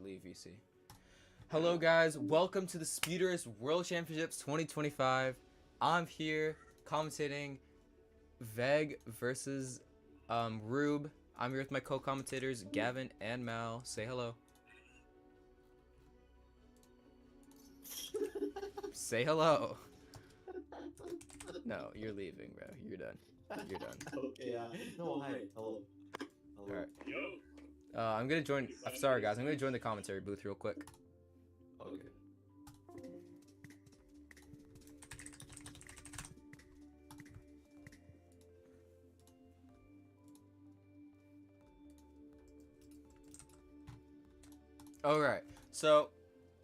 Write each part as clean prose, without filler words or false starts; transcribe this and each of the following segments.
leave VC. Hello guys, welcome to the Speeders World Championships 2025. I'm here commentating Veg versus Rube. I'm here with my co-commentators Gavin and Mal. Say hello. Say hello. No, you're leaving, bro. You're done. You're done. Okay, yeah. No, hi. Hello. Hello. Alright. I'm gonna join. I'm sorry, guys. I'm gonna join the commentary booth real quick. Okay. Alright, so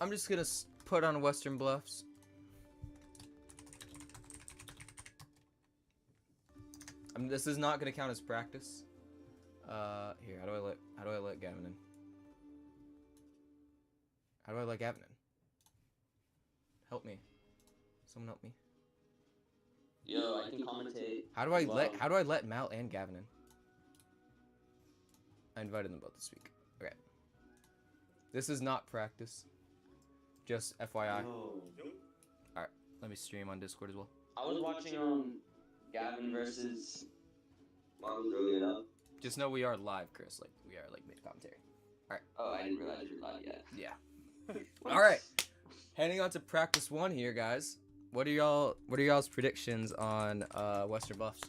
I'm just gonna put on Western Bluffs. This is not gonna count as practice. Here, how do I let Gavin in? How do I let Gavin in? Help me. Someone help me. Yo, I can commentate. How do I let Mal and Gavin in? I invited them both to speak. Okay. This is not practice. Just FYI. No. Alright, let me stream on Discord as well. I was watching Gavin versus Marvel earlier up. Just know we are live, Chris. Like we are like mid commentary. Alright. Oh, I didn't realize you were live yet. Yeah. Alright. Heading on to practice 1 here, guys. What are y'all's predictions on Western Buffs?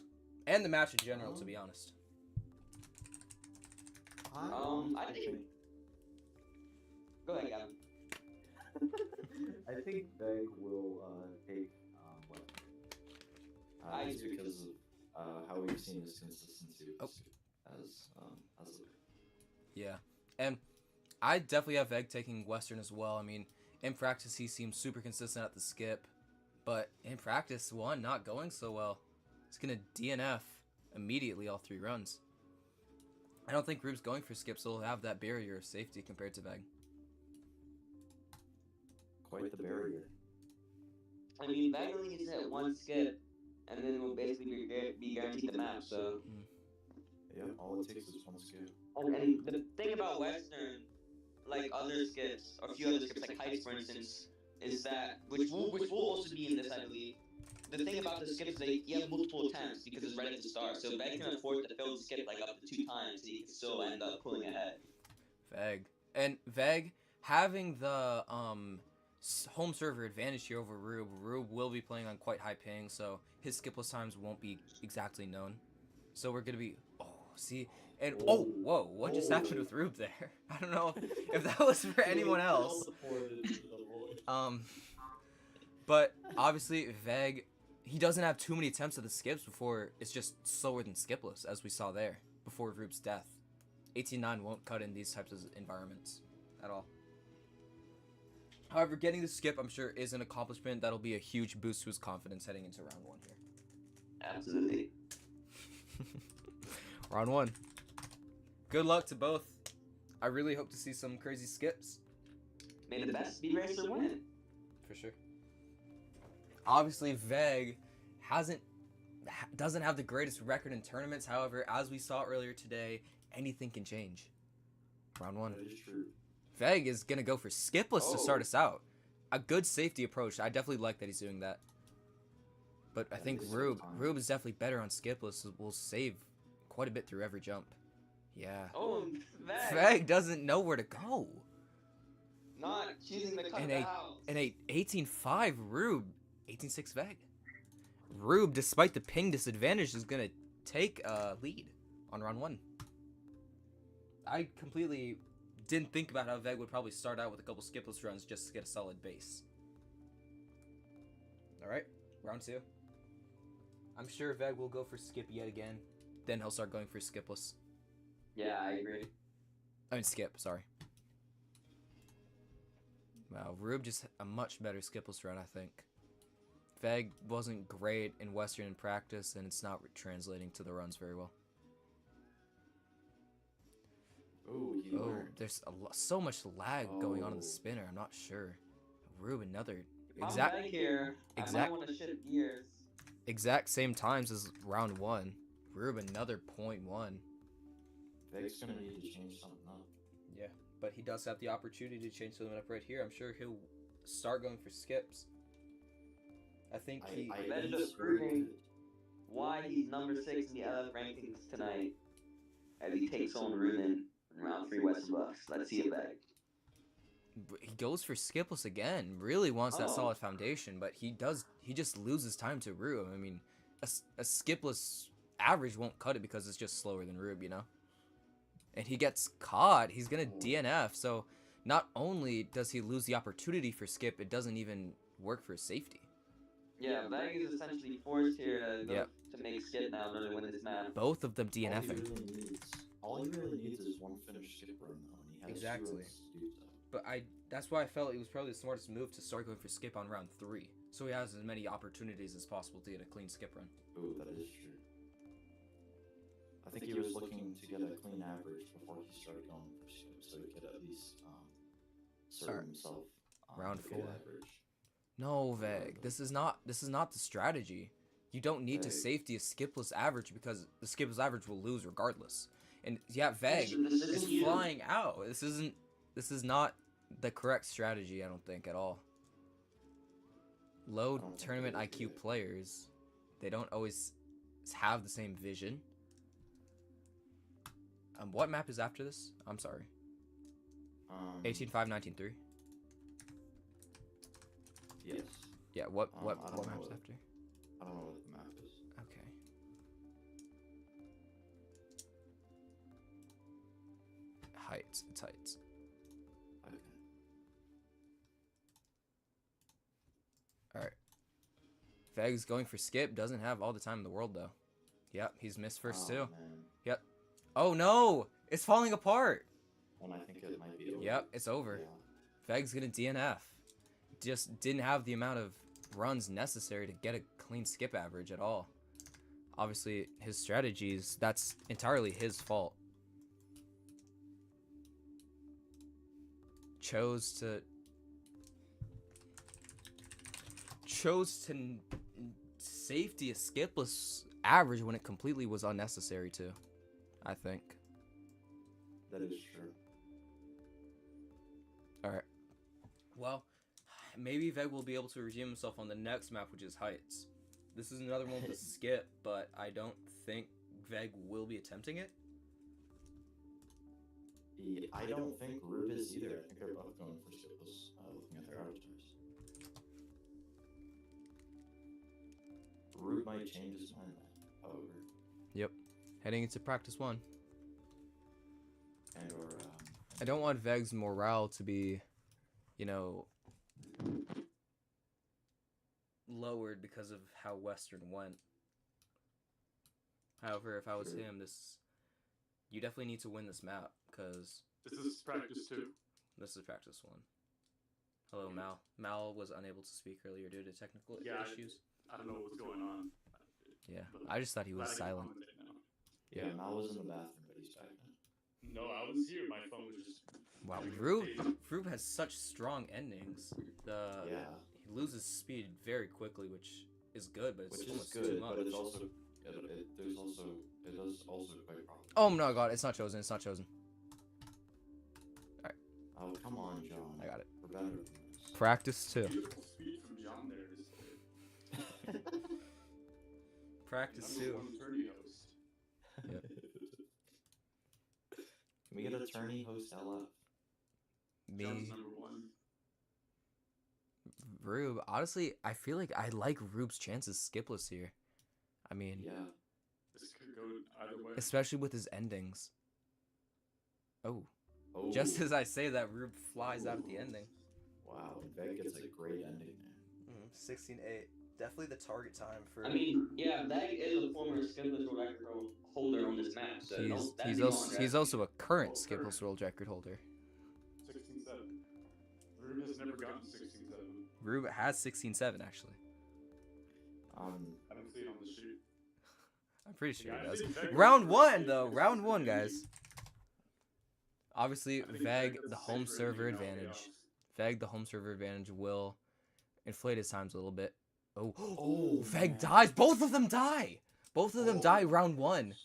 And the match in general, to be honest. I think. Go ahead, Gavin. I think Veg will take what? Just because of how we've seen his consistency as Yeah. And I definitely have Veg taking Western as well. I mean, in practice he seems super consistent at the skip, but in practice 1 not going so well. He's gonna DNF immediately all 3 runs. I don't think Rube's going for skips, so he'll have that barrier of safety compared to Veg. quite the barrier. I mean, Veg only needs to hit 1 skip, and then we'll basically be guaranteed the match. So. Yeah, all it takes is 1 skip. And the thing about Western, like other skips, or a few other skips, like Heights, for instance, is that which will also be in this, I believe. The thing about the skips is that you have multiple attempts because it's right at the start, so Veg can afford to fail the skip like up to 2 times, so he can still end up pulling ahead. Veg. And Veg having the home server advantage here over Rube. Rube will be playing on quite high ping, so his skipless times won't be exactly known. So we're gonna be see, and whoa, what just happened with Rube there? I don't know if that was for anyone else. But obviously Veg, he doesn't have too many attempts at the skips before it's just slower than skipless, as we saw there before Rube's death. 18-9 won't cut in these types of environments at all. However, getting the skip, I'm sure, is an accomplishment that'll be a huge boost to his confidence heading into round 1 here. Absolutely. Round 1. Good luck to both. I really hope to see some crazy skips. May the best speed racer win. For sure. Obviously, Veg doesn't have the greatest record in tournaments. However, as we saw earlier today, anything can change. Round 1. That is true. Veg is going to go for skipless to start us out. A good safety approach. I definitely like that he's doing that. But I think Rube is definitely better on skipless. Will save quite a bit through every jump. Yeah. Oh, Veg doesn't know where to go. Not choosing to cut And the house. a 18-5 Rube. 18-6 Veg. Rube, despite the ping disadvantage, is going to take a lead on round 1. I completely didn't think about how Veg would probably start out with a couple skipless runs just to get a solid base. Alright, round 2. I'm sure Veg will go for skip yet again. Then he'll start going for skipless. Yeah, I agree. I mean skip, sorry. Wow, Rube just a much better skipless run, I think. Veg wasn't great in Western in practice, and it's not translating to the runs very well. There's so much lag going on in the spinner. I'm not sure. Rube another exact same times as round 1. Rube another .1. Veg's gonna need to change something up. Yeah, but he does have the opportunity to change something up right here. I'm sure he'll start going for skips. I think he... That's just proving why he's number 6 in the LF rankings tonight, as he takes on Rube in round 3 Western Bucks. Let's see it back. He goes for skipless again. Really wants that Oh. solid foundation, but he just loses time to Rube. I mean, a skipless average won't cut it because it's just slower than Rube, you know? And he gets caught. He's going to DNF. So not only does he lose the opportunity for skip, it doesn't even work for his safety. Yeah, Veg is essentially forced here to, Yep. to make skip now in order to win this match. Both of them DNFing. All he really needs is one finished skip run, though, and he has Exactly. 2 runs to do so. But that's why I felt it was probably the smartest move to start going for skip on round 3. So he has as many opportunities as possible to get a clean skip run. Ooh, that is true. I think he was looking to get a clean average before he started going for skip, so he could at least serve Alright. himself Round a good 4. average. No, Veg. This is not the strategy. You don't need to Veg. safety a skipless average because the skipless average will lose regardless. And yeah, Veg This is isn't you. flying out. This is not the correct strategy, I don't think, at all. Low I don't think tournament it is IQ either. players, they don't always have the same vision. What map is after this? I'm sorry. 18.5, 19.3. Yes. Yeah, what I don't know map's what- after? I don't know what the map is. Okay. Heights. It's heights. Okay. Alright. Veg's going for skip. Doesn't have all the time in the world, though. Yep, he's missed first, too. Man. Oh, no! It's falling apart! And I think it might be over. Yep, it's over. Yeah. Veg's gonna DNF. Just didn't have the amount of runs necessary to get a clean skip average at all. Obviously, his strategies, that's entirely his fault. Chose to safety a skipless average when it completely was unnecessary to, I think. That is true. Alright. Well, maybe Veg will be able to redeem himself on the next map, which is Heights. This is another one with a skip, but I don't think Veg will be attempting it. I don't think Rube is either. I think they're both going for skipless, looking at their avatars. Rube might change his mind, however. Yep. Heading into practice 1. And or, I don't want Veg's morale to be, you know, lowered because of how Western went. However, if I was Sure. him, you definitely need to win this map, because This is practice 2. this is practice 1. Hello, Mal. Mal was unable to speak earlier due to technical Yeah, issues. I don't know what's going on. Yeah, I just thought he was Glad I can silent. commentate now. yeah, Mal was in the bathroom, but he's back now. No, I was here. My phone was just. Wow, Rube has such strong endings. Yeah, He loses speed very quickly, which is good, but it's which is almost too good, much. but it's also it is also quite problematic. Oh my god, it's not chosen. It's not chosen. Oh, come on, John. I got it. We're better than this. Practice 2. Beautiful speed from John there. Practice Number 2. one attorney host. Can we get attorney host LF? John's Me, number 1. Rube. Honestly, I feel like I like Rube's chances skipless here. I mean, Yeah. This could go either way. especially with his endings. Oh, Oh. just as I say that, Rube flies out at the ending. Wow, Veg gets a great ending there. 16-8. Definitely the target time for. I mean, yeah, Veg is a former skipless world record holder on this map, so he's also a current skipless world record holder. 16-7. Rube has never gotten 16-7. Rube has 16-7 actually. I don't see it on the sheet. I'm pretty sure Yeah, he I does. see Veg Round was 1 though. 16-7. Round 1, guys. Obviously, I think Veg, does the the home same for server everything advantage. else. Veg, the home server advantage, will inflate his times a little bit. Oh, Oh, Veg man. dies. Both of them die. Both of them die round 1.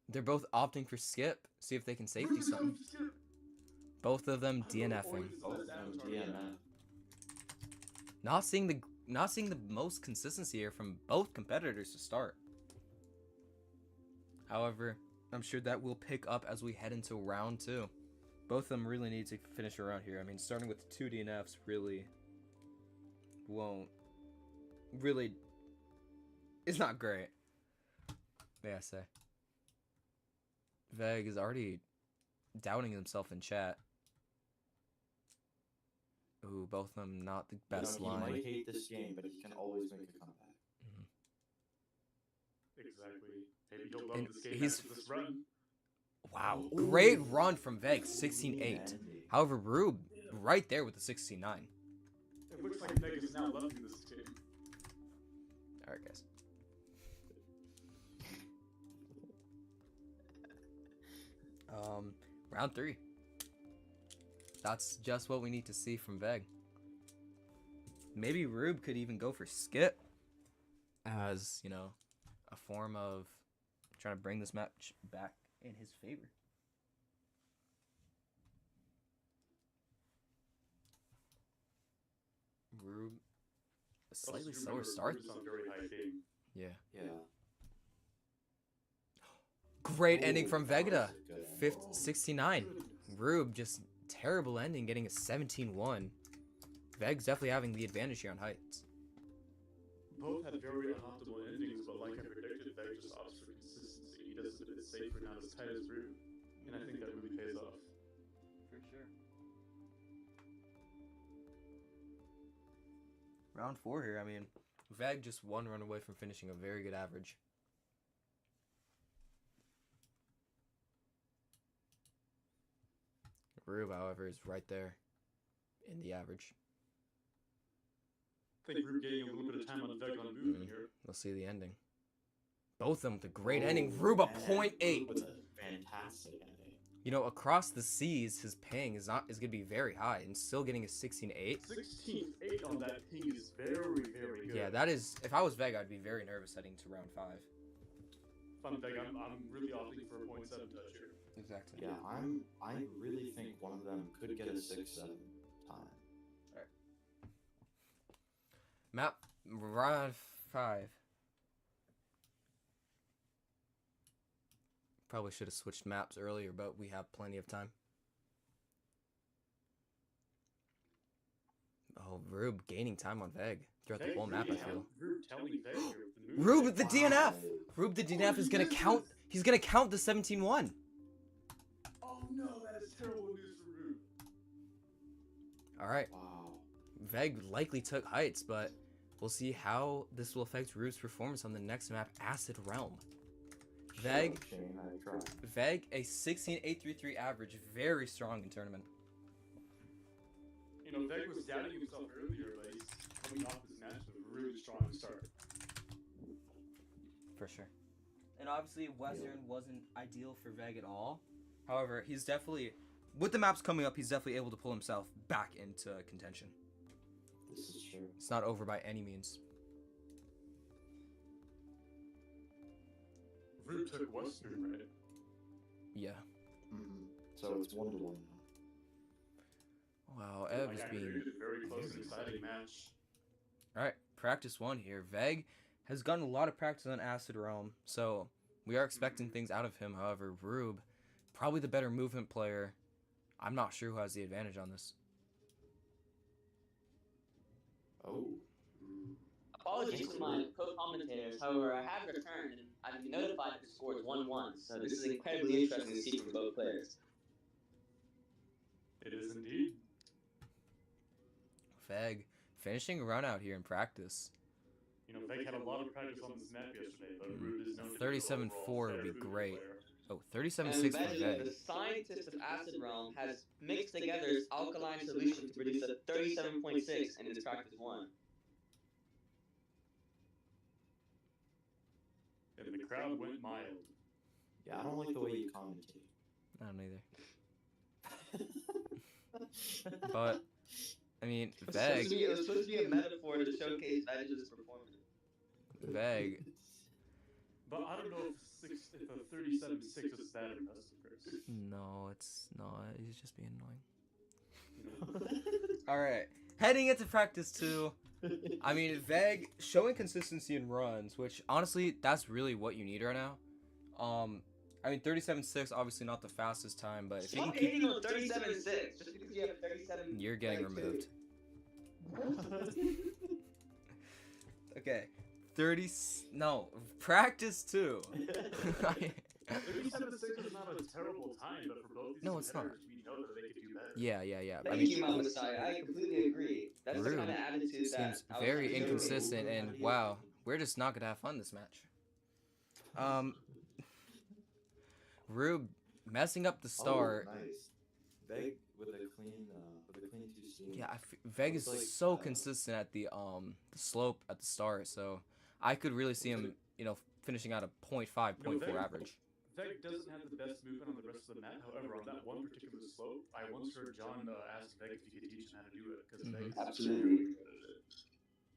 They're both opting for skip. See if they can safety something. Both of them DNFing. Both of them DNF. Not seeing the most consistency here from both competitors to start. However, I'm sure that will pick up as we head into round 2. Both of them really need to finish around here. I mean, starting with 2 DNFs really won't. Really, it's not great. May I say. Veg is already doubting himself in chat. Ooh, both of them not the best He line. might hate this game, but he can always make a comeback. Exactly. Maybe he'll love And this game he's- after this run. Wow, Ooh. great run from Veg, 16-8. Andy. However, Rube right there with the 16-9. It looks like Vegas now loving this team. All right, guys. Round 3. That's just what we need to see from Veg. Maybe Rube could even go for skip as, you know, a form of trying to bring this match back in his favor. Rube, a slightly Also, slower remember, start. Rube's on very high game. Yeah. Yeah. Great Ooh, ending from that was Vegeta. a good ending. 69. Rube just terrible ending, getting a 17-1. Veg's definitely having the advantage here on heights. Both had very unoptimal endings, but like I predicted, Veg just opts for consistency. He does it a bit safer, not as tight as Rube. And I think that really pays off. For sure. Round 4 here, I mean, Veg just one run away from finishing a very good average. Rube, however, is right there in the average. I think Rube getting a little bit of time on Veg on movement here. We'll see the ending. Both of them with a great ending. Rube a And Rube 0.8. with a fantastic ending. You know, across the seas, his ping is gonna be very high, and still getting a 16-8. 16-8 on that ping is very, very good. Yeah, that is. If I was Veg, I'd be very nervous heading to round 5. If I'm Veg, I'm really opting for a 0.7 touch here. Exactly. Yeah, I really think one of them could get a 6-7 time. Map round 5. Probably should have switched maps earlier, but we have plenty of time. Oh, Rube gaining time on Veg throughout the whole map, I feel. Rube telling Veg here with the move. Rube the DNF! Wow. Rube the DNF is gonna count. He's gonna count the 17-1. Oh no, that is terrible news for Rube. Alright, Wow. Veg likely took heights, but we'll see how this will affect Rube's performance on the next map, Acid Realm. Veg, Shane, I tried. Veg, a 16.833 average, very strong in tournament. You know, Veg was doubting himself earlier, but he's coming off this match with a really strong start. For sure. And obviously, Western wasn't ideal for Veg at all. However, he's definitely, with the maps coming up, he's definitely able to pull himself back into contention. This is true. It's not over by any means. Rube took Western, right? Yeah. Mm-hmm. So it's 1-1 now. Wow, Ev is Like I being... predicted, very close and exciting match. Alright, practice 1 here. Veg has gotten a lot of practice on Acid Realm, so we are expecting things out of him. However, Rube, probably the better movement player. I'm not sure who has the advantage on this. Oh. Apologies to my co-commentators, however, I have returned and I've been notified that the score is 1-1, so this is incredibly interesting to see from both players. It is indeed. Veg finishing a run out here in practice. You know, Veg had a lot of practice on this map yesterday, but Rube is known to be the 37-4 overall would better be movement great. player. Oh, And 37-6 for Vegeta, Veg. the scientist of Acid Realm, has mixed together his alkaline solution to produce a 37.6 in his practice 1. And the crowd went mild. Yeah, I don't like the way you commentate. I don't either. But, I mean, Veg, It was supposed to be a metaphor to showcase Vegeta's performance. Veg, But I don't know if 37-6 is that impressive, Chris. No, it's not. He's just being annoying. All right, heading into practice 2. I mean, Veg showing consistency in runs, which honestly, that's really what you need right now. I mean, 37.6, obviously not the fastest time, but if you can Stop keep, hating on 37.6 just because you have 37. you're getting removed. Okay, no, practice 2. 37-6 is not a terrible time, but for both these No, it's not. competitors, we know that they could do better. Yeah. I Thank mean, you, Mama Messiah. I completely agree. That's the Rube kind of attitude that seems I was very trying to inconsistent, and wow, we're just not gonna have fun this match. Rube messing up the start. Oh, nice. Veg with a clean 2C. Yeah, Veg is Looks like, so consistent at the slope at the start, so I could really see him, finishing out a 0.5, 0.4 Veg- average. Veg doesn't have the best movement on the rest of the map. However, on that one particular slope, I once heard John ask Veg if he could teach him how to do it because Veg is Absolutely.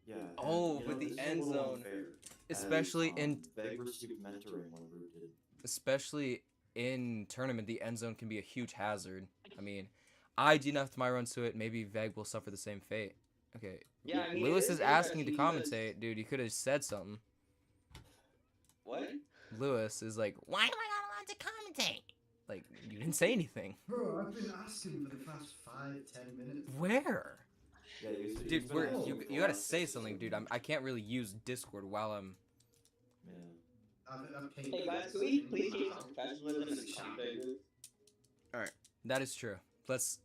Yeah. Oh, and, with this the is a end little zone. unfair, Especially as, in Veg received mentoring when Rube did. especially in tournament, the end zone can be a huge hazard. I mean, I denuffed my runs to it. Maybe Veg will suffer the same fate. Okay. Yeah, I mean, Lewis it is is asking you to interesting because- commentate, dude. You could have said something. What? Lewis is like, why am I not allowed to commentate? Like, you didn't say anything. Bro, I've been asking for the past 5-10 minutes. Where? Yeah, Dude, you gotta say something, dude. I can't really use Discord while I'm. Yeah. I've paid Hey guys, can we please keep some professionalism in the commentator? That is true. Let's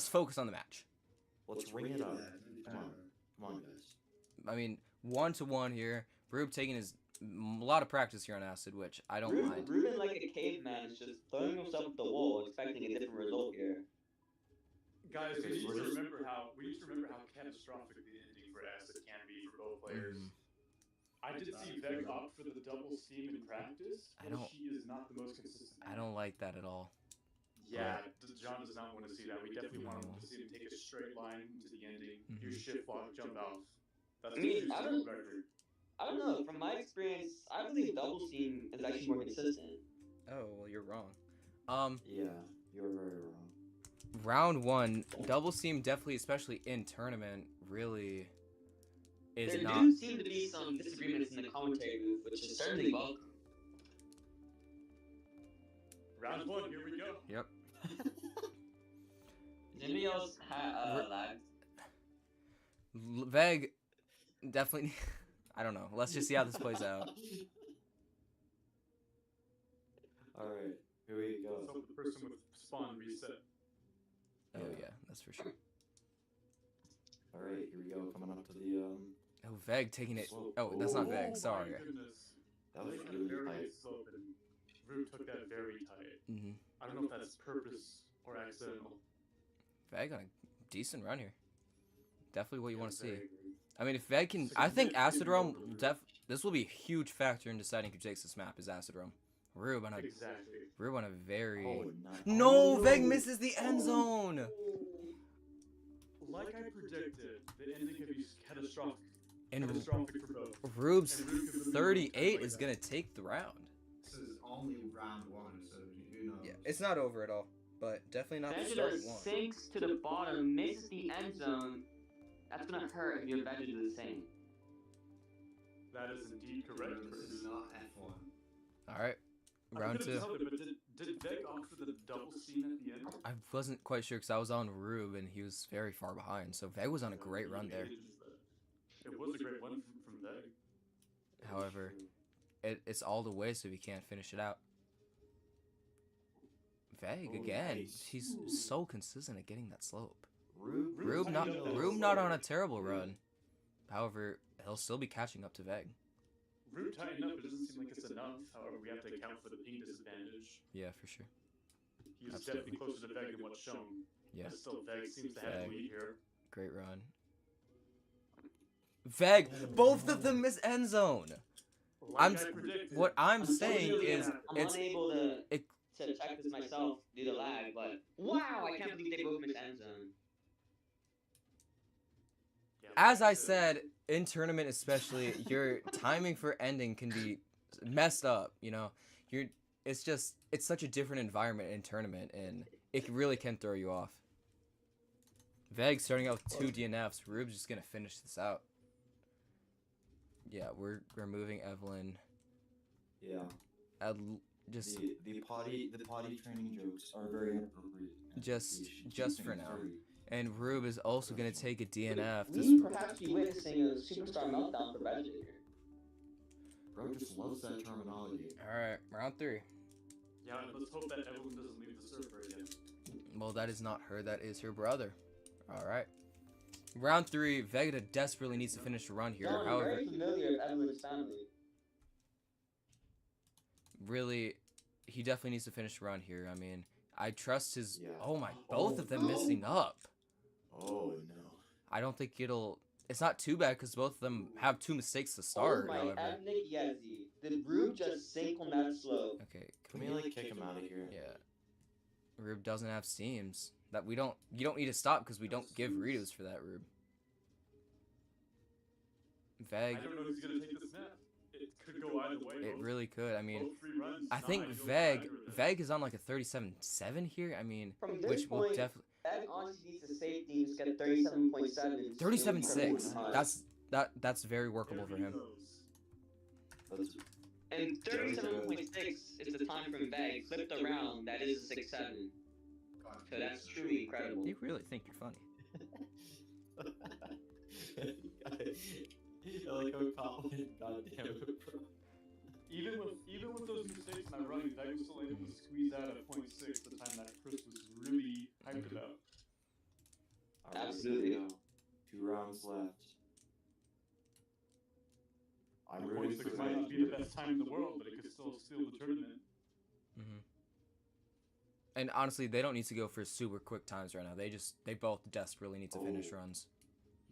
focus on the match. Let's ring it up. Yeah, Come on, guys. I mean, 1-1 here. Rube taking a lot of practice here on acid, which I don't mind. Rube, like a caveman, is just throwing himself at the wall, expecting a different result here. Guys, Okay, we need so to we're just- remember how catastrophic the ending for Acid can be for both players. I did see Veg opt for the double steam in practice, I but don't- she is not the most consistent. I don't like that at all. Yeah, John does not want to see that. We definitely want him No. to see him take a straight line to the ending, Mhm. do shift block, jump off. That's I mean, the I true don't- record. I don't know, from my experience, I believe double steam is actually more consistent. Oh, well, you're wrong. Yeah, you're very wrong. Round 1, double steam definitely, especially in tournament, really is There not. do seem to be some disagreements in the commentary booth, which is certainly welcome. Round 1, here we go. Yep. Does anybody else lagged? Veg definitely. I don't know. Let's just see how this plays out. Alright, here we Let's go. hope the person with spawn reset. Oh yeah, that's for sure. Alright, here we go. Coming up to the Oh, Veg taking it. slope. Oh, that's not Oh Veg. my Sorry. goodness. That was They had a really very tight. nice slope, and Rube took that very tight. hmm I don't know if that's purpose or accidental. Veg on a decent run here. Definitely what you Yeah, want to see. very good. I mean, if Veg can, I think Acid Realm. This will be a huge factor in deciding who takes this map. Is Acid Realm. Rube on a very. Oh, No, oh, Veg misses the end zone. Like I predicted, the ending could be catastrophic. And Catastrophic for both. Rube's And Rube could really 38 like is that. gonna take the round. This is only round 1, so who knows? Yeah, it's not over at all, but definitely not the Vegeta start we want. sinks to the bottom, misses the end zone. That's gonna hurt if your Vegeta do the same. That is indeed correct, This Chris. is not F1. All right, I round couldn't 2. tell you, but did Veg opt for the double scene at the end? I wasn't quite sure because I was on Rube and he was very far behind. So Veg was on a great run there. It was a great one from Veg. However, it's all the way, so he can't finish it out. Veg Oh, again. nice. He's so consistent at getting that slope. Rube Rube not tightened up Rube the not slope. on a terrible run. However, he'll still be catching up to Veg. Rube tightened up, it doesn't seem like it's enough. However, we have to account for the ping disadvantage. Yeah, for sure. He's Absolutely. definitely closer to Veg than what's shown. Yeah, But still, Veg seems to have Veg. the lead here. great run. Veg, both of them miss end zone. Like I'm I s- predicted, What I'm saying Unfortunately, is, I'm it's unable to it- check this myself due to lag, but wow, I can't believe they both missed end zone. yeah, as I like said, in tournament especially, your timing for ending can be messed up. you're. It's just it's such a different environment in tournament, and it really can throw you off. Veg starting out with 2 DNFs. Rube's just gonna finish this out. Yeah, we're removing Evelyn. Yeah. Just the potty training jokes are very inappropriate. just for now. And Rube is also gonna take a DNF. We perhaps be witnessing a superstar meltdown for Vegeta here. Bro just loves that terminology. All right, round 3. Yeah, let's hope that Evelyn doesn't leave the server again. Well, that is not her. That is her brother. All right. Round 3. Vegeta desperately needs to finish the run here. John, However, very familiar with Evelyn's family. really, he definitely needs to finish the run here. I mean, I trust his. Yeah. Oh my! Both of them messing up. Oh no. I don't think it'll. It's not too bad because both of them have 2 mistakes to start. Oh my However. ethnic Yezi. Did Rube just sink on that slope? Okay. Can we like kick him out of here? Yeah. Rube doesn't have steams. That we don't. You don't need to stop because we don't give redos for that, Rube. Veg. I don't know who's gonna take the snap. It could go either way. It really could. I mean, both free runs, I think I don't Veg either of them. Veg is on like a 37.7 here. I mean, From this which will point, definitely Veg honestly needs to save things, get 37.7. 37.6. That's very workable for him. That's And 37.6 is the time from Veg flipped around. That is a 6.7. So that's truly incredible. You really think you're funny? I like how confident. God damn it, bro. Even with those mistakes in that running, Veg was still able to squeeze out a 0.6 the time that Chris was really hyped about. Alright, Absolutely. so 2 rounds left. I'm A rooting 0.6 for might not Veg. be the best time in the world, but it could still steal the tournament. And honestly, they don't need to go for super quick times right now. They both desperately need to finish runs.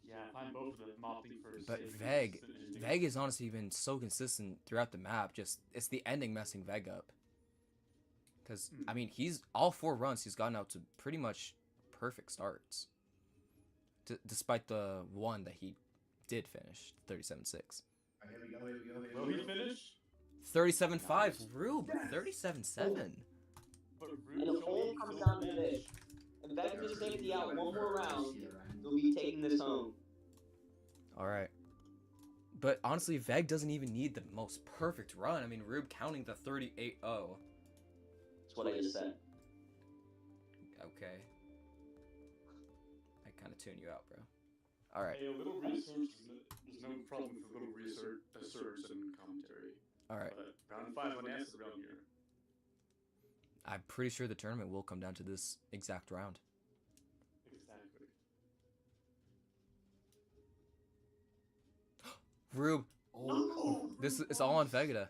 Yeah, find both of them opting for But safe and Veg consistent Veg has honestly been so consistent throughout the map. Just it's the ending messing Veg up. Because I mean, he's all 4 runs he's gotten out to pretty much perfect starts. Despite the one that he did finish, 37.6. Here we go. Will he finish? 37.5, Rube, 37.7. But And it all comes down to this. If Veg just safety out one more round, he'll be taking this home. All right. But honestly, Veg doesn't even need the most perfect run. I mean, Rube counting the 38-0. That's what I just said. Okay. I kind of tune you out, bro. All right. Hey, a little research, there's no problem with a little research and commentary. All right. But round 5 unanswered round here. I'm pretty sure the tournament will come down to this exact round. Exactly. Rube. Oh. This is all on Vegeta.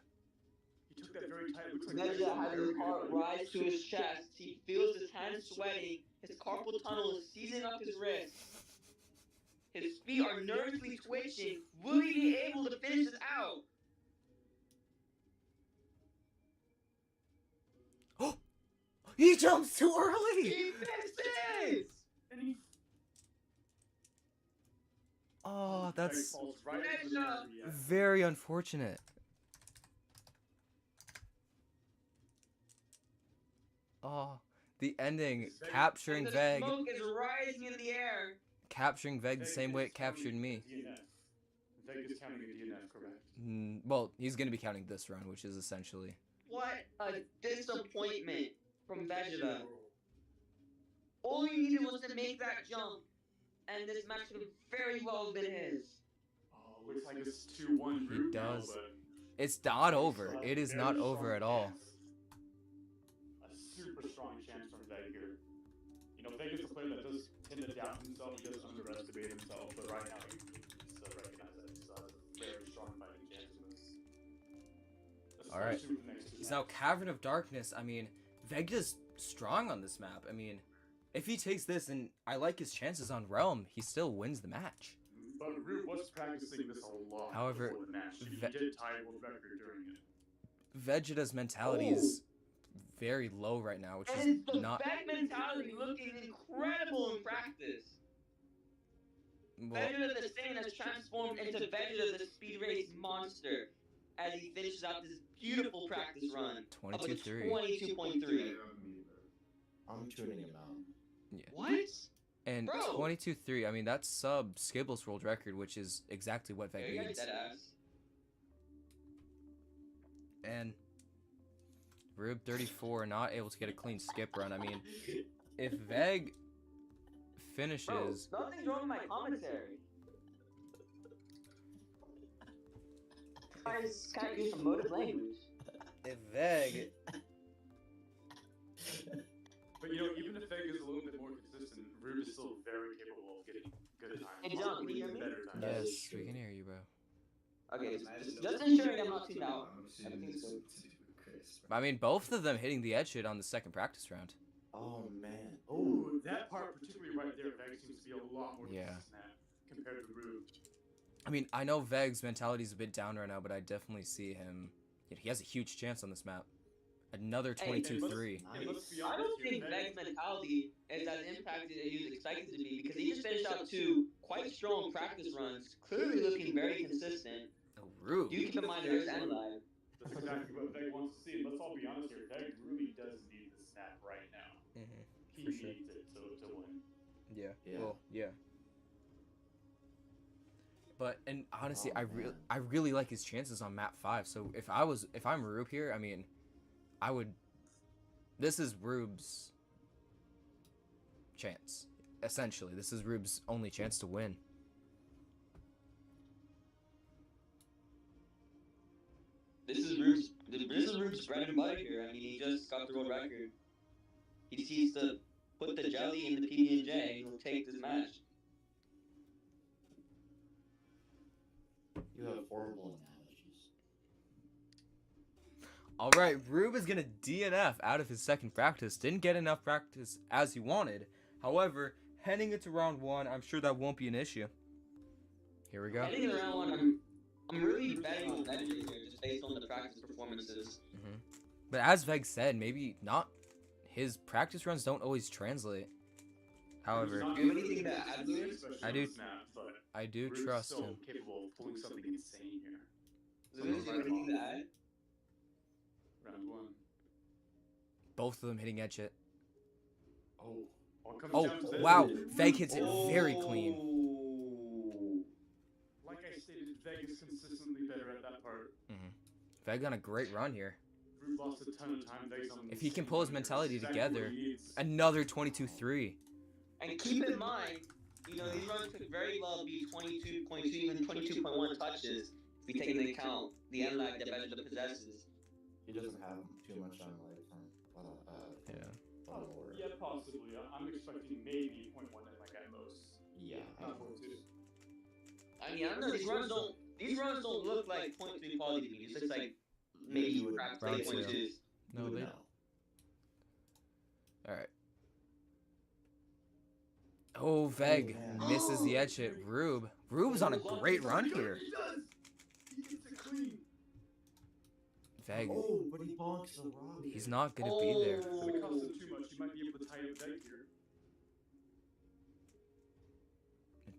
He took that very tight. Looks like Vegeta has his heart rise to his chest. He feels his hands sweating. His carpal tunnel is seizing up his wrist. His feet are nervously twitching. Will he be able to finish this out? He jumps too early! He misses! And he Oh, that's falls right into the net, yeah. very unfortunate. Oh, the ending, capturing And the Veg, smoke is rising in the air. capturing Veg the Veg same way is it captured counting me. a DNF. Veg is counting a DNF, correct? Well, he's gonna be counting this run, which is essentially. What a disappointment from Vegeta. All you needed was to make that jump, and this match would very well have been his. Oh, looks like it's 2-1 Rube now, does. but It's not over. It is not over at all. A super strong chance from Veg here. You know, Veg is a player that does tend to doubt himself, he does underestimate himself, but right now he still recognizes that he still has a very strong fighting chance in this. All right. Especially with the next 2 He's now rounds. Cavern of Darkness. I mean, Vegeta's strong on this map. I mean, if he takes this, and I like his chances on Realm, he still wins the match. But Rube was practicing this a lot However, before the match. He Ve- did tie world record during it. Vegeta's mentality is very low right now, which And is the not. back mentality looking incredible in practice. Well, Vegeta the Saiyan has transformed into Vegeta the Speed Race monster. as he finishes out this beautiful practice run of a 22-3. 22.3. I'm tuning him out. Yeah. What? And Bro. 22-3, I mean, that's sub Skibble's world record, which is exactly what Veg Very needs. dead ass. And Rube 34 not able to get a clean skip run. I mean, if Veg finishes, Bro, nothing's wrong with my commentary. Guys, kind of use some motive language. if Veg, But you know, even if Veg is a little bit more consistent, Rube is still very capable of getting good times. Hey, John, can you hear me? Better times. yes, we can hear you, bro. Okay, just ensuring I'm not tuned out. Everything's good. I mean, both of them hitting the edge hit on the second practice round. Oh man. Oh, that part particularly right there, Veg seems to be a lot more Yeah. consistent at compared to Rube. I mean, I know Veg's mentality is a bit down right now, but I definitely see him. He has a huge chance on this map. Another Hey, 22-3. And let's be I honest don't here, think Veg's mentality is as impacted as he was expected to be because he just finished out two quite strong practice runs, clearly looking very consistent. Oh, Rube. Do keep in mind there is end live. That's exactly what Veg wants to see. And let's all be honest here, Veg really does need the snap right now. He For sure. needs it to win. Yeah. Yeah. Well, yeah. But and honestly, Oh, I man. really like his chances on map 5. So if I'm Rube here, I mean, I would. This is Rube's chance. Essentially, this is Rube's only chance to win. This is Rube's bread and butter here. I mean, he just got the world record. He needs to put the jelly in the PB&J and he'll take this match. You have horrible analogies. All right, Rube is gonna DNF out of his second practice. Didn't get enough practice as he wanted. However, heading into round 1, I'm sure that won't be an issue. Here we go. Heading in round one, I'm really betting on Veg here just based on the practice performances. But as Veg said, maybe not. His practice runs don't always translate. However, Do you have anything to add, Lewis? Especially I on do- the snap, but I do Rube's trust still him. capable of pulling something insane here. Lewis, do you have anything to add? Round 1. Both of them hitting edge hit. Oh. All comes Oh, down to this. wow. Veg hits it very clean. Like I stated, Veg is consistently better at that part. Veg on a great run here. Rube lost a ton of time. Veg's on the If he can same pull his run here. mentality Exactly what together, he needs. Another 22-3. And keep in mind, you know, these runs could very well be 22.2, even 22.1 touches if we take into account the end lag that Vegeta possesses. He doesn't have too much on like Yeah. or Yeah, possibly. I'm expecting maybe 0.1 and like at most. yeah. Not 0.2. I mean, I don't know, these runs don't look like 0.3 quality to me. It looks like maybe You would perhaps round 8.2s. You No, would they. know. All right. Oh, Veg man. misses the edge hit. Rube's on a great run here. He does! He gets it clean! Veg, Oh, but he bonks the rock. he's not gonna be there. It's gonna cost him too much. He might be able to tie up Veg here.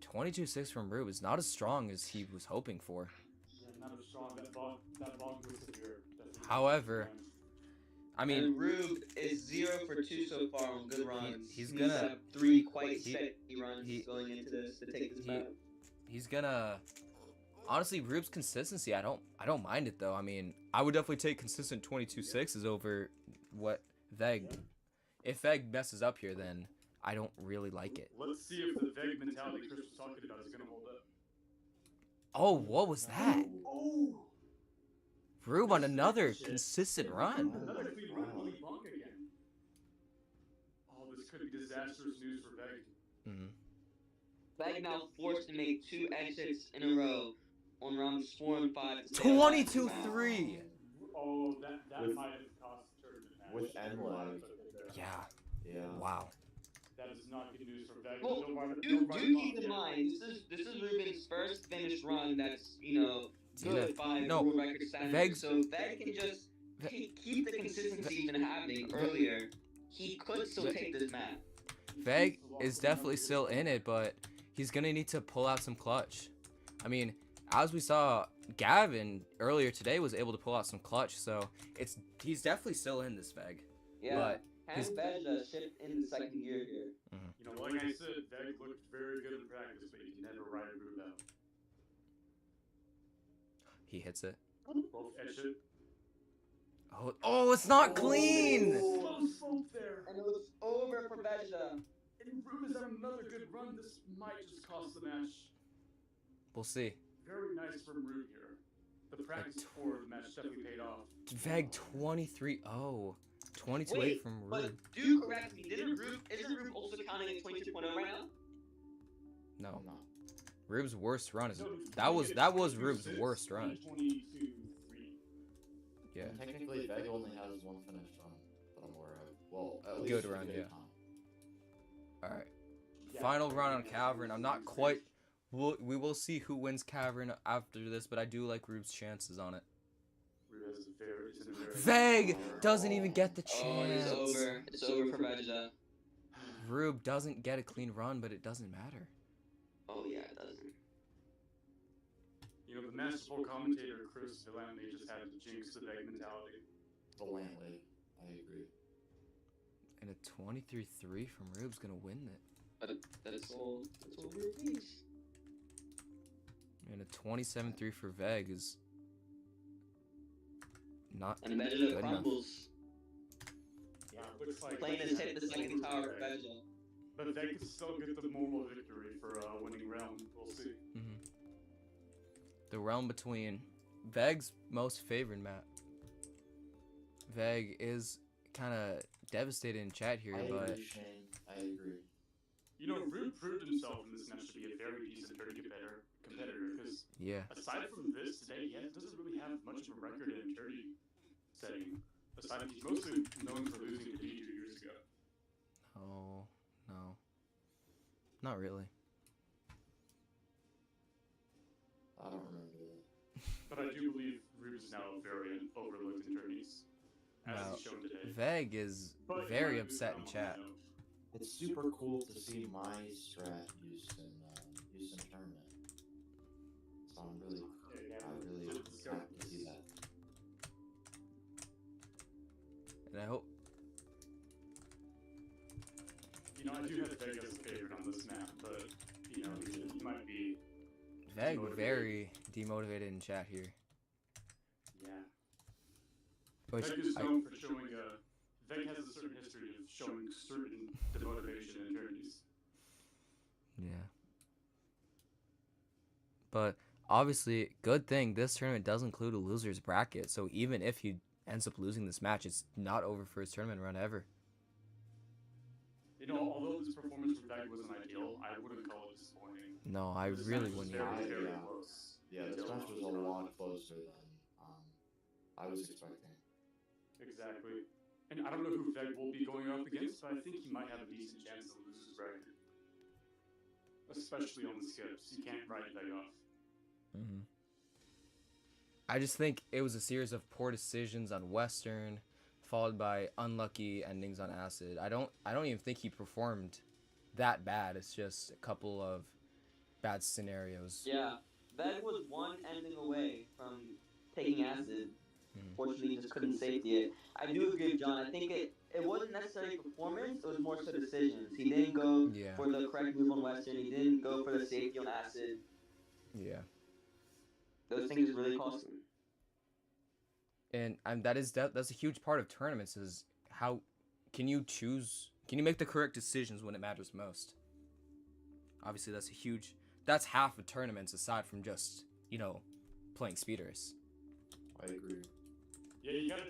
22-6 from Rube is not as strong as he was hoping for. Yeah, not as strong. That bog was severe. However, I mean, And Rube is 0 for 2 so far on good runs. he's He needs to gonna- have 3 quite he- steady runs he- going into this to take this he- back. he's gonna. Honestly, Rube's consistency, I don't mind it though. I mean, I would definitely take consistent 22-6s over what Veg. If Veg messes up here, then I don't really like it. Let's see if the Veg mentality Chris was talking about is gonna hold up. Oh, what was that? Oh! Rube on another consistent run. Another clean run, only bonk again. Oh, this could be disastrous news for Veg. Veg now forced to make 2 exits in a row on rounds 4 and 5. to stay alive. 22-3. Oh, that With- might have cost the tournament match. with end lag. Yeah. Yeah. Wow. That is not good news for Veg. Well, Don't run- do don't run keep bonk in yet. mind, this is Ruben's first finished run that's, you know, good by No, world record standards. Veg's- So Veg can just keep the consistency he's been having earlier. He could still take this map. Veg is definitely still in it, but he's gonna need to pull out some clutch. I mean, as we saw Gavin earlier today was able to pull out some clutch, so he's definitely still in this Veg. Yeah. But Hand Vegeta shipped in the second gear here. You know, like I said, Veg looked very good in practice, but he can never ride Rube out. he hits it. Both edge it. Oh, it's not clean. Close both there. And it was over for Vegeta. And Rube is having another good run. This might just cost the match. We'll see. Very nice from Rube here. The practice for the match definitely paid off. Veg 23-0. 22-8 Wait, from but Rube. do correct me. Isn't Rube also counting at 22.0 right now? No. Rube's worst run is that was Rube's worst run. 22-3. Yeah. Technically, Veg only has one finished run that I'm aware of. Well, at least Good for run, the yeah. time. All right. Final run on Cavern. I'm not quite. We will see who wins Cavern after this, but I do like Rube's chances on it. Rube is a very Veg doesn't even get the Oh, it's chance. over. It's over for Vegeta. Rube doesn't get a clean run, but it doesn't matter. Oh yeah, it doesn't. You know, the masterful commentator Chris Villanley just had to jinx the Veg mentality. The Lantley, I agree. And a 23-3 from Rube's gonna win it. But that's all Rube needs. And a 27-3 for Veg is not And good Vegeta enough. crumbles. Yeah, looks like Plane has hit the second tower for Vegeta. But Veg could still get the normal victory for winning round. We'll see. The realm between Veg's most favored map. Veg is kind of devastated in chat here, I but agree, Shane. I agree. You know, Rube proved himself in this match to be a very decent tourney competitor, because yeah. aside from this today, he doesn't really have much of a record in a tourney setting. Aside from he's mostly known for losing to me 2 years ago. Oh, no. Not really. I don't remember that. But I do believe Rube is now very overlooked in tourneys, as No. he's shown today. Veg is But he very might lose upset that in one, chat. you know. It's super cool to see my strat used in tournament. So I'm really, I really happy to see that. And I hope. You know, I do have Veg as a favorite on this map, but, you know, he might be... Veg Demotivated. very demotivated in chat here. Yeah. Which Veg is I, known for showing Veg has a certain history of showing certain demotivation in tourneys. yeah. But obviously, good thing this tournament does include a loser's bracket. So even if he ends up losing this match, it's not over for his tournament run ever. You know, although this performance from Veg wasn't ideal, I wouldn't call it disappointing. No, I This really match was wouldn't. very, either. very Yeah. close. Yeah, this Until- match was a lot closer than I was expecting. Exactly. And I don't know who Veg will be going up against, but I think he might have a decent chance to lose his bracket. Especially on the skips. You can't write Veg off. I just think it was a series of poor decisions on Western, followed by unlucky endings on Acid. I don't even think he performed that bad. It's just a couple of bad scenarios. Yeah, Veg was one ending away from taking acid. Fortunately, he just couldn't safety it. I do agree with John. I think it wasn't necessarily performance, it was more so decisions. He didn't go Yeah. for the correct move on Western, he didn't go for the safety on acid. Yeah. Those things really cost him. And that's a huge part of tournaments is how can you make the correct decisions when it matters most. Obviously that's half of tournaments aside from just, playing speed race. I agree. Yeah, you gotta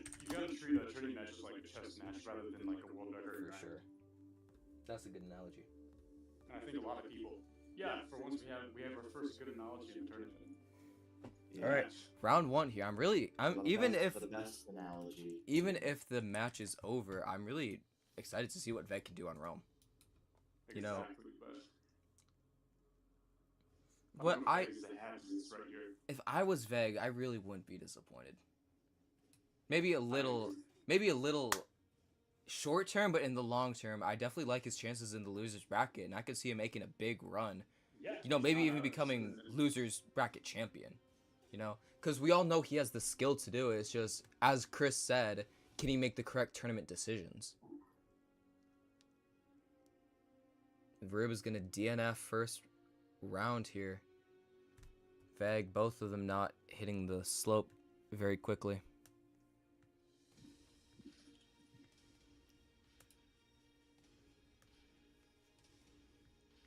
treat a tourney match as like a chess match rather than like a world record. For match. sure. That's a good analogy. And I think a lot of people, for once we have our first good analogy in the tournament. Yeah. All right. Round 1 here. The best analogy. Even if the match is over, I'm really excited to see what Veg can do on Rome. You know, Exactly, but What don't I think Veg's the halves right here. if I was Veg, I really wouldn't be disappointed. Maybe a little short term, but in the long term, I definitely like his chances in the losers bracket, and I could see him making a big run. Yeah, Maybe he's even not becoming out. losers bracket champion. You know, because we all know he has the skill to do it. It's just, as Chris said, can he make the correct tournament decisions? Rube is gonna DNF first round here. Veg, both of them not hitting the slope very quickly.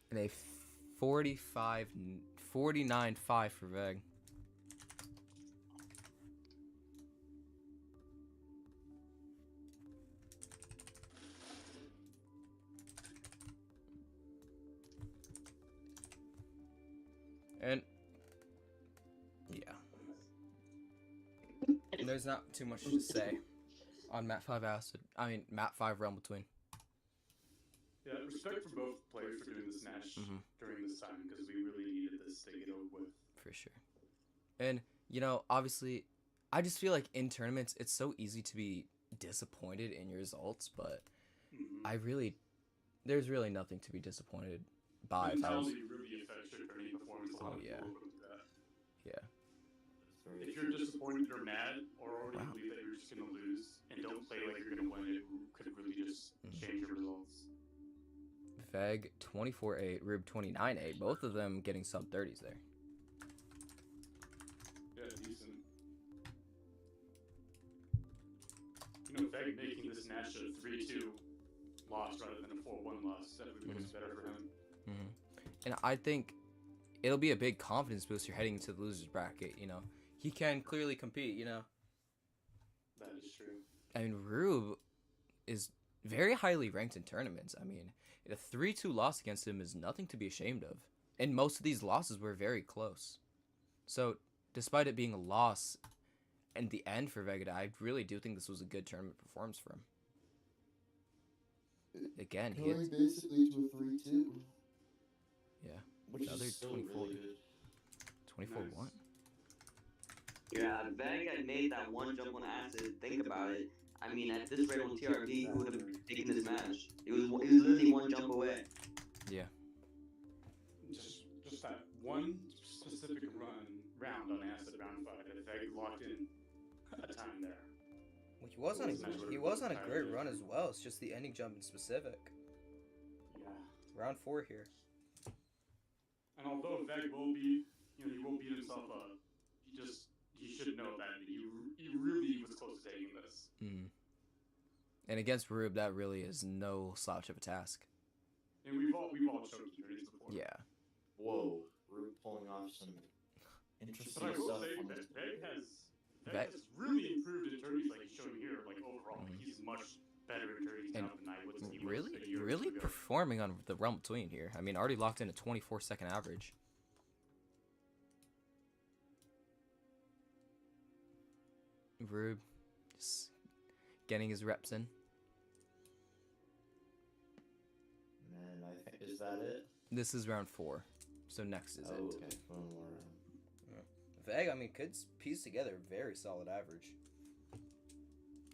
And a 49.5 for Veg. And yeah, there's not too much to say on Map 5 Acid. I mean, Map 5 Realm Between. Yeah, respect for both players for doing this match during this time, because we really needed this to get over with. For sure. And, you know, obviously, I just feel like in tournaments, it's so easy to be disappointed in your results, but there's really nothing to be disappointed by. Mentality really affects your tourney performance a lot. Oh, yeah. Yeah. If you're disappointed or mad, or already believe that you're just going to lose, and don't play like you're going to win, it could really just change your results. Veg 24-8, Rube 29-8, both of them getting sub 30s there. Yeah, decent. You know, Veg making this match a 3-2 loss rather than a 4-1 loss definitely was better for him. And I think it'll be a big confidence booster heading into the losers bracket. You know, he can clearly compete. You know, that is true. I mean, Rube is very highly ranked in tournaments. I mean, a 3-2 loss against him is nothing to be ashamed of. And most of these losses were very close. So, despite it being a loss in the end for Vegeta, I really do think this was a good tournament performance for him. Again, he Going basically to a 3-2. Yeah. Which Another is still 24. really good. 24-1. Yeah, Veg had made that one jump on acid. Think about it. I mean, at this rate on TRD, he would have taken this match. It was literally one jump away. Yeah. Just that one specific round on acid round 5 that Veg locked in a time there. Well, he was on a great run as well. It's just the ending jump in specific. Yeah. Round 4 here. And although Veg will be, he will beat himself up, he should know that he really was close to taking this. And against Rube, that really is no slouch of a task. And we've all choked journeys before. Yeah. Whoa, Rube pulling off some interesting But I will stuff. say that Veg has really improved in tourneys like he's showing here, like overall. Like he's much better in tourneys now than I was. Really performing on the Realm Between here. I mean, already locked in a 24-second average. Rube just getting his reps in. And I think, is that it? This is round 4, so next is it. Okay, one more round. Veg, I mean, could piece together a very solid average.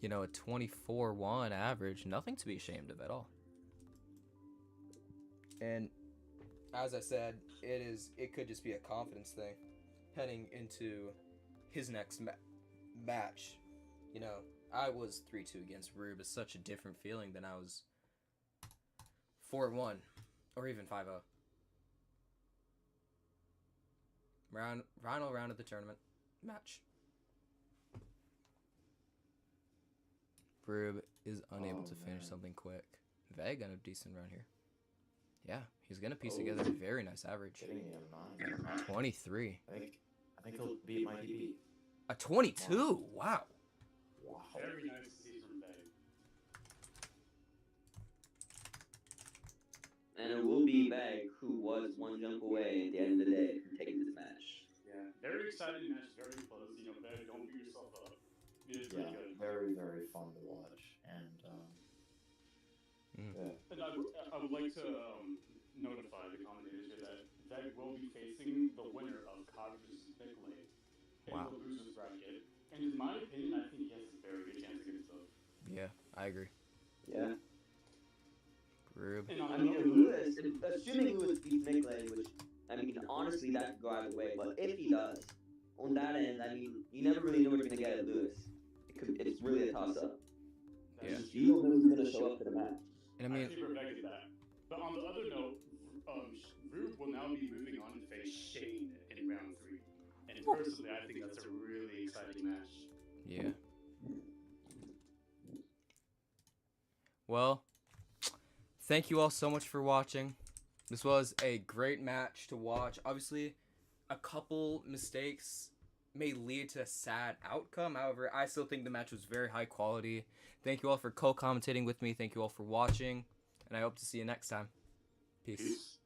You know, a 24-1 average, nothing to be ashamed of at all. And as I said, it could just be a confidence thing heading into his next match. You know, I was 3-2 against Rube. It's such a different feeling than I was 4-1 or even 5-0. Final round of the tournament match. Rube is unable to finish something quick. Veg got a decent run here. Yeah, he's gonna piece together a very nice average. 23. I think he'll beat my DB. A 22. Wow. Very nice to see from Veg. And it will be Veg, who was one jump away at the end of the day from taking this match. Yeah, very exciting match, very close. Veg, don't beat yourself up. It is really good. Very, very fun to watch. And, And I would like to notify the commentators here that Veg will be facing the winner of Cod vs. Nicolay in the losers bracket. And in my opinion, I think he has a very good chance against both. Yeah, I agree. Yeah. Rube. I mean, assuming Lewis beats Nicolay, which, I mean, honestly, that could go either way, but if he does, on that end, I mean, you never really know what you're gonna get at Lewis. It's really a toss up. Yeah. You don't know who's gonna show up to the match. And I mean, favor Vega's back. But on the other note, Rube will now be moving on to face Shane in round 3. And personally, I think that's a really exciting match. yeah. Well, thank you all so much for watching. This was a great match to watch. Obviously, a couple mistakes may lead to a sad outcome. However, I still think the match was very high quality. Thank you all for co-commentating with me. Thank you all for watching. And I hope to see you next time. Peace.